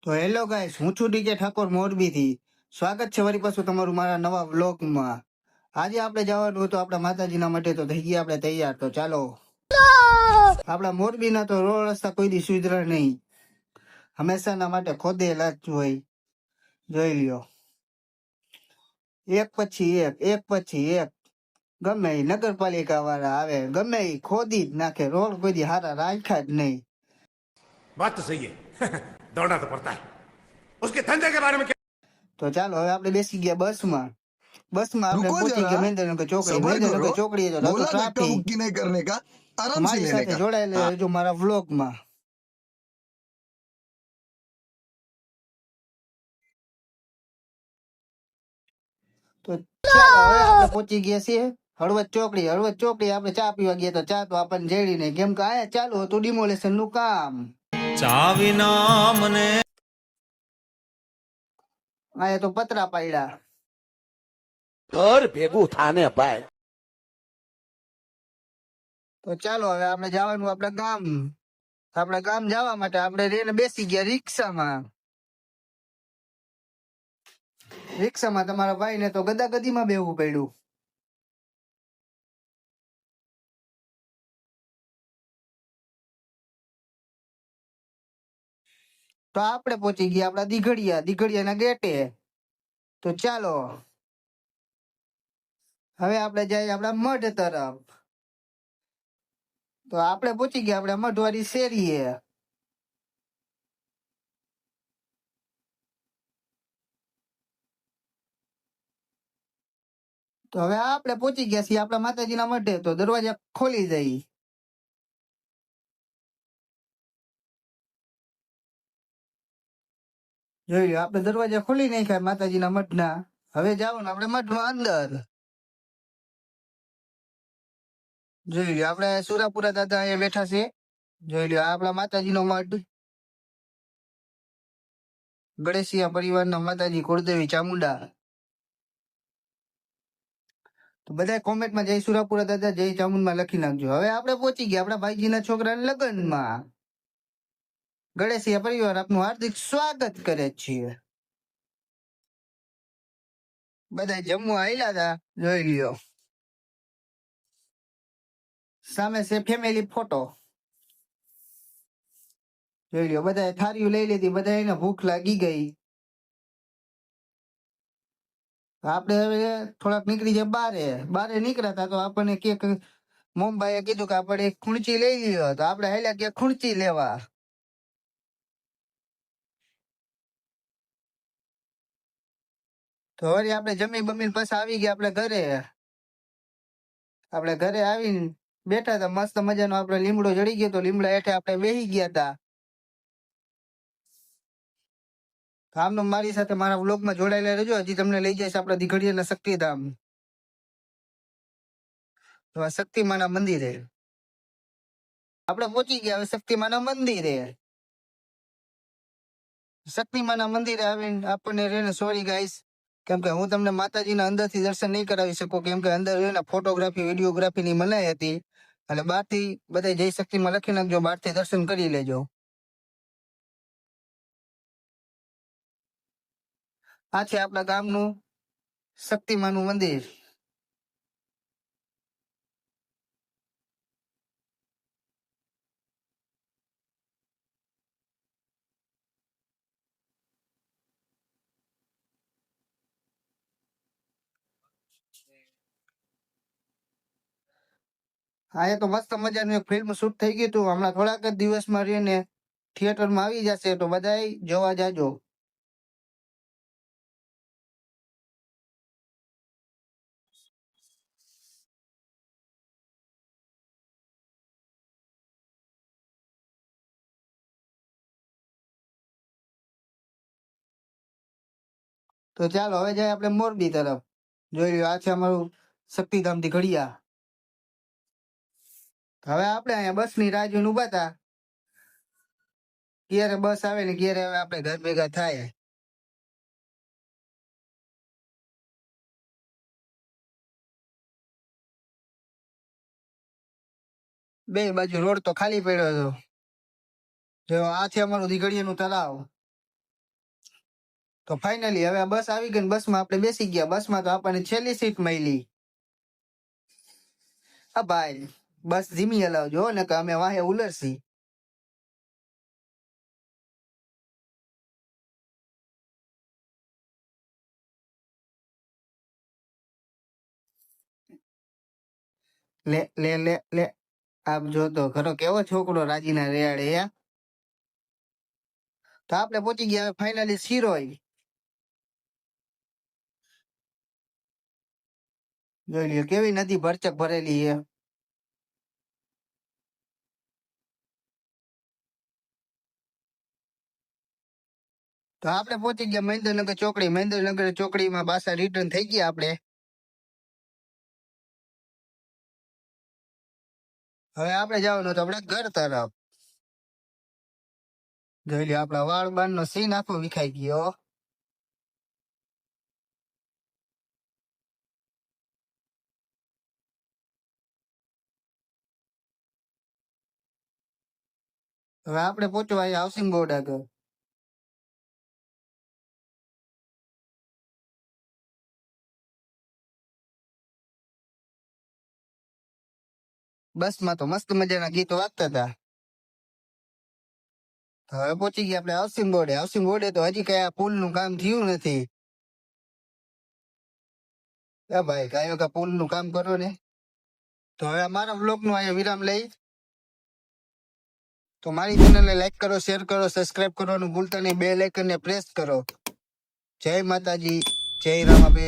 તો hello guys, હું છું ડીકે ઠાકોર મોરબીથી. સ્વાગત છે વળી પાછું તમારું મારા નવા વ્લોગમાં. આજે આપણે જવાનું હતું આપણા માતાજીના માટે, તો થઈ ગયા આપણે તૈયાર. તો ચાલો. આપણા મોરબીના તો રોડ રસ્તા કોઈ દી સુધરે નહીં, હંમેશાના માટે ખોદેલા જ હોય. જોઈ લ્યો, એક પછી એક પછી એક. ગમે ઈ નગરપાલિકા વાળા આવે, ગમે ઈ ખોદી જ નાખે. રોડ કોઈ દી હારા રાખ્યા જ નહીં. बात तो सही है दौड़ना तो पड़ता है उसके धंधे के बारे में क्या। તો ચાલો, હવે આપણે બેસી ગયા બસમાં. બસમાં આપણે रुको પહોંચી जरा, ગયા महेंद्रनगर ચોકડી. सबर મહેન્દ્રનગર करो। ચોકડીએ તો बोला धक्का ટ્રાફિક. मुक्की नहीं करने का, आराम से મારી लेने સાથે का। જોડાયેલા हाँ। રહેજો મારા વ્લોગમાં. તો ચાલો, હવે આપણે પહોંચી ગયા છીએ હળવદ ચોકડી. હળવદ ચોકડી આપણે ચા પીવા ગયા, તો ચા તો આપણને જેડી નહીં, કેમ કે આયા ચાલુ હતું ડિમોલેશન નું કામ. ચા વિના મને આયા તો પતરા પાડ્યા. ઘર ભેગું થાને ભાઈ. તો ચાલો, હવે આપણે જવાનું આપણા ગામ. આપણા ગામ જવા માટે આપણે રેને બેસી ગયા રિક્ષામાં. રિક્ષામાં તમારા ભાઈ ને તો ગદાગદીમાં બેહવું પડ્યું. તો આપણે પહોંચી ગયા આપણા દીઘડિયાના ગેટે. તો ચાલો, હવે આપણે જઈએ આપણા મઢ તરફ. તો આપણે પહોંચી ગયા આપણા મઢવાળી શેરીએ. તો હવે આપણે પહોંચી ગયા છીએ આપણા માતાજીના મઢે. તો દરવાજા ખોલી જઈ. જોઈ લો, આપણે દરવાજા ખોલી નાખ્યા માતાજીના મઢના. હવે જવાનું આપણે મઢમાં અંદર. જોઈ લો, આપણે સુરાપુરા દાદા અહીંયા બેઠા છે. જોઈ લો, આપણા માતાજીનો મઢ. ગણેશિયા પરિવારના માતાજી કુળદેવી ચામુંડા. તો બધા કોમેન્ટમાં જય સુરાપુરા દાદા, જય ચામુંડમાં લખી નાખજો. હવે આપણે પહોંચી ગયા આપણા ભાઈજીના છોકરાના લગ્નમાં. ગણેશિયા પરિવાર આપનું હાર્દિક સ્વાગત કરે છે. બધા જમવા આવેલા હતા. જોઈ લ્યો, સામે છે ફેમિલી ફોટો. જોઈ લ્યો, બધા થાળીઓ લઈ લીધી. બધા એને ભૂખ લાગી ગઈ. આપણે હવે થોડાક નીકળી જાય બારે નીકળ્યા હતા. તો આપણને કે મોમભાઈએ કીધું કે આપણે એક ખૂણચી લઈ લ્યો. તો આપણે હાલ્યા કે ખૂણચી લેવા. તો વળી આપણે જમી બમીને પછી આવી ગયા આપણે ઘરે. આપણે ઘરે આવીને બેઠા હતા. મસ્ત મજાનો આપણે લીમડો જડી ગયો. તો લીમડા હેઠે આપણે બેસી ગયા હતા. આમનો મારી સાથે મારા વ્લોગમાં જોડાયેલા રહેજો. હજી તમને લઈ જઈશ આપણા દીઘડિયાના શક્તિધામ. તો આ શક્તિમાના મંદિરે આપણે પહોંચી ગયા. હવે શક્તિમાના મંદિરે. શક્તિમાના મંદિરે આવીને આપણને રેને સોરી ગાઈસ, કેમ કે હું તમને માતાજીના અંદરથી દર્શન નહીં કરાવી શકું, કેમ કે અંદર એને ફોટોગ્રાફી વિડીયોગ્રાફીની મનાઈ હતી. એટલે બહારથી બધા જય શક્તિમાં લખી નાખજો, બહારથી દર્શન કરી લેજો. આ છે આપણા ગામનું શક્તિમાનું મંદિર. અહીંયા તો મસ્ત મજાનું એક ફિલ્મ શૂટ થઈ ગયું હતું. હમણાં થોડાક જ દિવસમાં રહીને થિયેટરમાં આવી જશે. તો બધાય જોવા જાજો. તો ચાલો, હવે જાય આપણે મોરબી તરફ. જોઈ લો, આ છે અમારું શક્તિધામ દીઘડિયા. હવે આપણે અહીંયા બસની રાહ જોઈને ઉભા હતા. ક્યારે બસ આવે ને ક્યારે હવે આપણે ઘર ભેગા થાય. બે બાજુ રોડ તો ખાલી પડ્યો હતો. જો આ છે અમારું દીઘડિયાનું તળાવ. તો ફાઇનલી હવે આ બસ આવી ગઈ ને બસમાં આપણે બેસી ગયા. બસમાં તો આપણને છેલ્લી સીટ મળી. હા ભાઈ બસ ધીમી હલાવજો ને કે અમે વાહે ઉલરસી. લે લે લે લે આપ જો તો ખરો કેવો છોકરો રાજીના રેડે હે. તો આપણે પહોંચી ગયા હવે ફાઇનલી સિરોઈ. જોઈ લ્યો કેવી નદી ભરચક ભરેલી છે. તો આપણે પહોંચી ગયા મહેન્દ્રનગર ચોકડી. મહેન્દ્રનગર ચોકડીમાં પાછા રિટર્ન થઈ ગયા આપણે. હવે આપણે જવાનું તો આપણે ઘર તરફ. જોઈ લ્યો આપણા વાળ બારનો સીન આખો વિખાઈ ગયો. હવે આપણે પહોંચવા આવ્યા હાઉસિંગ બોર્ડ આગળ. બસમાં તો મસ્ત મજાના ગીતો વાગતા હતા. હવે પહોંચી ગયા આપણે હાઉસિંગ બોર્ડે. હાઉસિંગ બોર્ડે તો હજી કઈ પુલ નું કામ થયું નથી. ભાઈ કયો કે પુલ નું કામ કરો ને. તો હવે મારા વ્લોગ નું અહીંયા વિરામ લઈ. તો મારી ચેનલને લાઈક કરો, શેર કરો, સબસ્ક્રાઇબ કરવાનું ભૂલતા નહીં. બેલ આઇકન ને પ્રેસ કરો. જય માતાજી, જય રામાબે,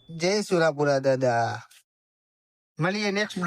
જય સુરાપુરા દાદા. મળીએ નેક્સ્ટ બ્લોગ.